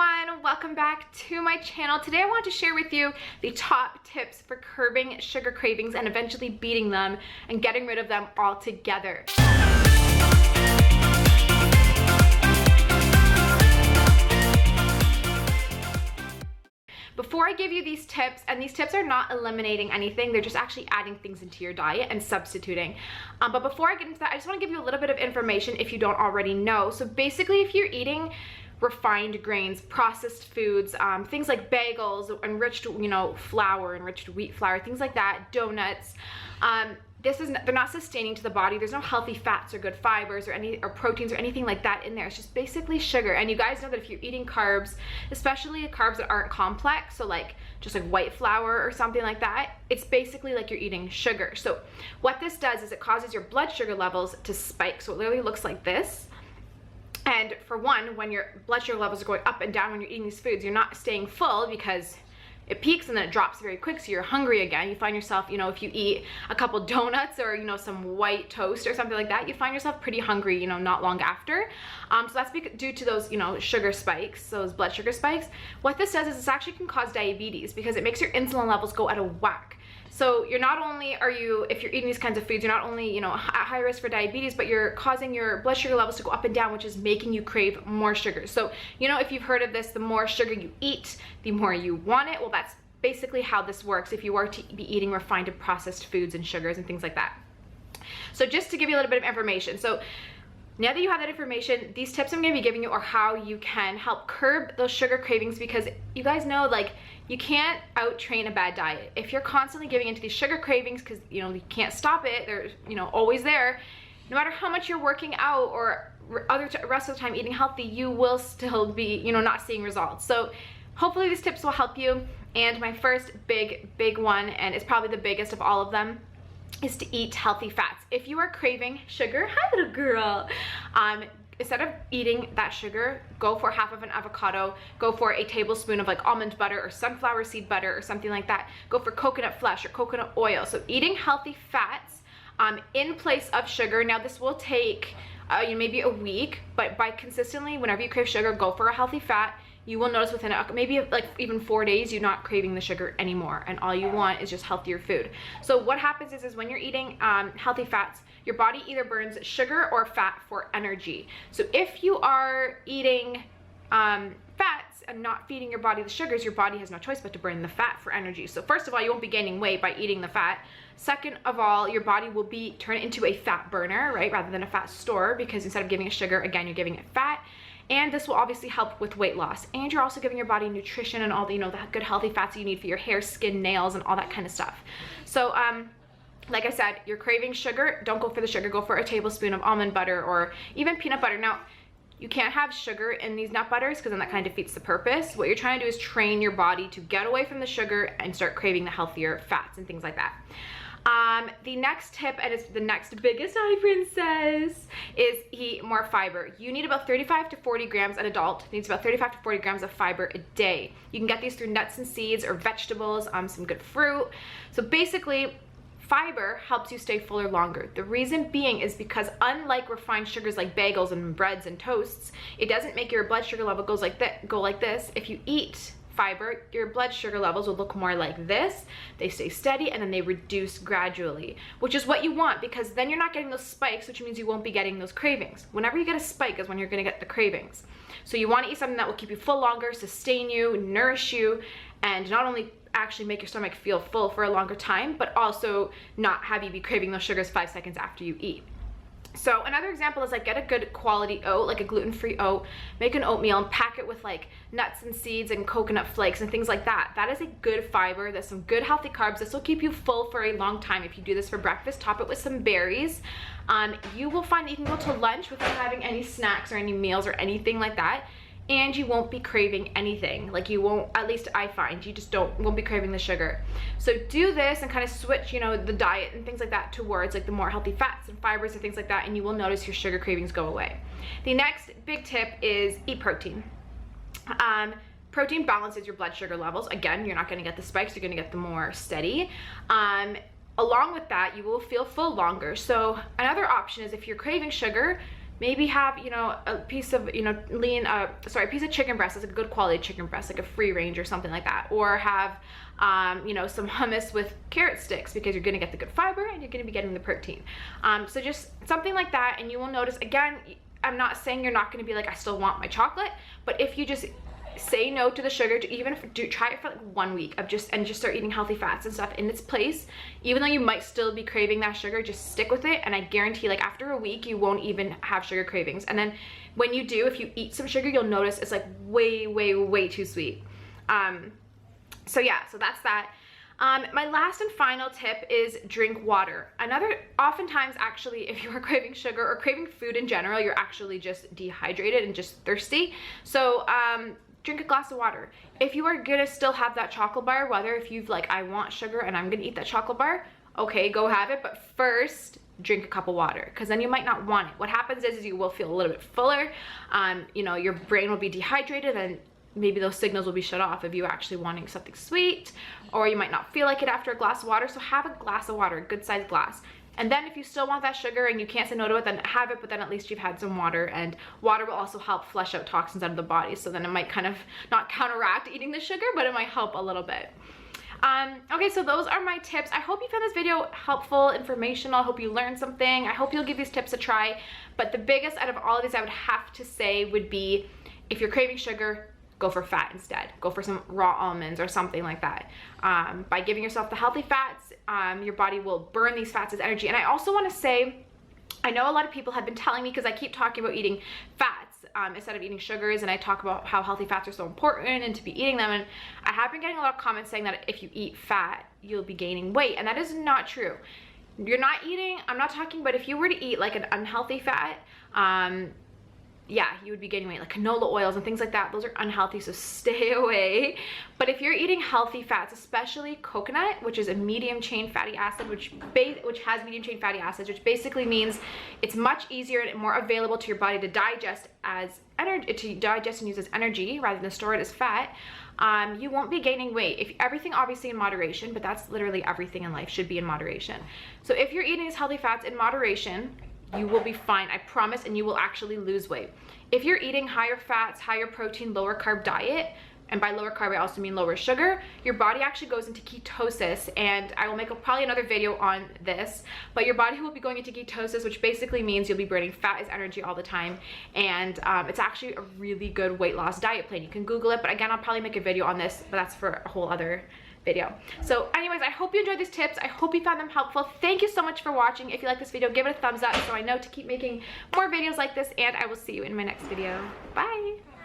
everyone, welcome back to my channel. Today I want to share with you the top tips for curbing sugar cravings and eventually beating them and getting rid of them altogether. Before I give you these tips, and these tips are not eliminating anything, they're just actually adding things into your diet and substituting. But before I get into that, I just want to give you a little bit of information if you don't already know. So basically, if you're eating refined grains, processed foods, things like bagels, enriched, flour, enriched wheat flour, things like that, donuts, they're not sustaining to the body. There's no healthy fats or good fibers or proteins or anything like that in there. It's just basically sugar. And you guys know that if you're eating carbs, especially carbs that aren't complex, so just like white flour or something like that, it's basically like you're eating sugar. So what this does is it causes your blood sugar levels to spike. So it literally looks like this. And for one, when your blood sugar levels are going up and down when you're eating these foods, you're not staying full because it peaks and then it drops very quick, so you're hungry again. You find yourself, if you eat a couple donuts or, some white toast or something like that, you find yourself pretty hungry, not long after. So that's due to those, sugar spikes, those blood sugar spikes. What this does is this actually can cause diabetes because it makes your insulin levels go out of whack. So if you're eating these kinds of foods, you're not only, at high risk for diabetes, but you're causing your blood sugar levels to go up and down, which is making you crave more sugar. So, if you've heard of this, the more sugar you eat, the more you want it. Well, that's basically how this works if you are to be eating refined and processed foods and sugars and things like that. So just to give you a little bit of information. So now that you have that information, these tips I'm going to be giving you are how you can help curb those sugar cravings, because you guys know, you can't out-train a bad diet. If you're constantly giving into these sugar cravings because, you can't stop it, they're, always there, no matter how much you're working out or rest of the time eating healthy, you will still be, not seeing results. So hopefully these tips will help you. And my first big one, and it's probably the biggest of all of them, is to eat healthy fats. If you are craving sugar, hi little girl, instead of eating that sugar, go for half of an avocado, go for a tablespoon of almond butter or sunflower seed butter or something like that. Go for coconut flesh or coconut oil. So eating healthy fats in place of sugar. Now this will take maybe a week, but by consistently, whenever you crave sugar, go for a healthy fat. You will notice within maybe even 4 days, you're not craving the sugar anymore, and all you want is just healthier food. So what happens is when you're eating healthy fats, your body either burns sugar or fat for energy. So if you are eating fats and not feeding your body the sugars, your body has no choice but to burn the fat for energy. So first of all, you won't be gaining weight by eating the fat. Second of all, your body will be turned into a fat burner, right, rather than a fat storer, because instead of giving it sugar, again, you're giving it fat. And this will obviously help with weight loss. And you're also giving your body nutrition and all the, the good healthy fats you need for your hair, skin, nails, and all that kind of stuff. So, like I said, you're craving sugar, don't go for the sugar, go for a tablespoon of almond butter or even peanut butter. Now, you can't have sugar in these nut butters because then that kind of defeats the purpose. What you're trying to do is train your body to get away from the sugar and start craving the healthier fats and things like that. The next tip, and it's the next biggest, hi princess, is eat more fiber. You need about 35 to 40 grams, an adult needs about 35 to 40 grams of fiber a day. You can get these through nuts and seeds or vegetables, some good fruit. So basically, fiber helps you stay fuller longer. The reason being is because unlike refined sugars like bagels and breads and toasts, it doesn't make your blood sugar level go like this. If you eat fiber, your blood sugar levels will look more like this. They stay steady and then they reduce gradually, which is what you want, because then you're not getting those spikes, which means you won't be getting those cravings. Whenever you get a spike is when you're gonna get the cravings. So you wanna eat something that will keep you full longer, sustain you, nourish you, and not only actually make your stomach feel full for a longer time, but also not have you be craving those sugars 5 seconds after you eat. So another example is get a good quality oat, like a gluten-free oat, make an oatmeal and pack it with nuts and seeds and coconut flakes and things like that. That is a good fiber. There's some good healthy carbs. This will keep you full for a long time. If you do this for breakfast, top it with some berries. You will find that you can go to lunch without having any snacks or any meals or anything like that. And you won't be craving anything. You won't, at least I find, you just won't be craving the sugar. So do this and kind of switch, the diet and things like that towards the more healthy fats and fibers and things like that, and you will notice your sugar cravings go away. The next big tip is eat protein. Protein balances your blood sugar levels. Again, you're not gonna get the spikes, you're gonna get the more steady. Along with that, you will feel full longer. So another option is if you're craving sugar, maybe have, you know, a piece of, you know, a piece of chicken breast, that's a good quality chicken breast, like a free range or something like that. Or have, you know, some hummus with carrot sticks, because you're gonna get the good fiber and you're gonna be getting the protein. So just something like that, and you will notice, again, I'm not saying you're not gonna be like, I still want my chocolate, but if you just say no to the sugar, to even try it for like 1 week of just start eating healthy fats and stuff in its place, even though you might still be craving that sugar, just stick with it, and I guarantee like after a week you won't even have sugar cravings. And then when you do, if you eat some sugar, you'll notice it's like way too sweet. So yeah, so that's that. My last and final tip is drink water. Oftentimes actually, if you are craving sugar or craving food in general, you're actually just dehydrated and just thirsty. So drink a glass of water. If you are gonna still have that chocolate bar, whether if you've like, I want sugar and I'm gonna eat that chocolate bar, okay, go have it, but first drink a cup of water, because then you might not want it. What happens is you will feel a little bit fuller, you know, your brain will be dehydrated, and maybe those signals will be shut off of you actually wanting something sweet, or you might not feel like it after a glass of water. So have a glass of water, a good sized glass. And then if you still want that sugar and you can't say no to it, then have it, but then at least you've had some water, and water will also help flush out toxins out of the body. So then it might kind of not counteract eating the sugar, but it might help a little bit. Okay, so those are my tips. I hope you found this video helpful, informational. I hope you learned something. I hope you'll give these tips a try. But the biggest out of all of these I would have to say would be, if you're craving sugar, go for fat instead. Go for some raw almonds or something like that. By giving yourself the healthy fats, your body will burn these fats as energy. And I also want to say, I know a lot of people have been telling me, because I keep talking about eating fats instead of eating sugars, and I talk about how healthy fats are so important and to be eating them, and I have been getting a lot of comments saying that if you eat fat, you'll be gaining weight, and that is not true. You're not eating, I'm not talking about if you were to eat like an unhealthy fat, yeah, you would be gaining weight, like canola oils and things like that. Those are unhealthy, so stay away. But if you're eating healthy fats, especially coconut, which is a medium chain fatty acid, which has medium chain fatty acids, which basically means it's much easier and more available to your body to digest as energy, to digest and use as energy rather than store it as fat. You won't be gaining weight. If everything obviously in moderation, but that's literally everything in life should be in moderation. So if you're eating these healthy fats in moderation, you will be fine, I promise, and you will actually lose weight. If you're eating higher fats, higher protein, lower carb diet, and by lower carb I also mean lower sugar, your body actually goes into ketosis, and I will make probably another video on this, but your body will be going into ketosis, which basically means you'll be burning fat as energy all the time, and it's actually a really good weight loss diet plan. You can Google it, but again, I'll probably make a video on this, but that's for a whole other video. So anyways, I hope you enjoyed these tips. I hope you found them helpful. Thank you so much for watching. If you like this video, give it a thumbs up so I know to keep making more videos like this, and I will see you in my next video. Bye.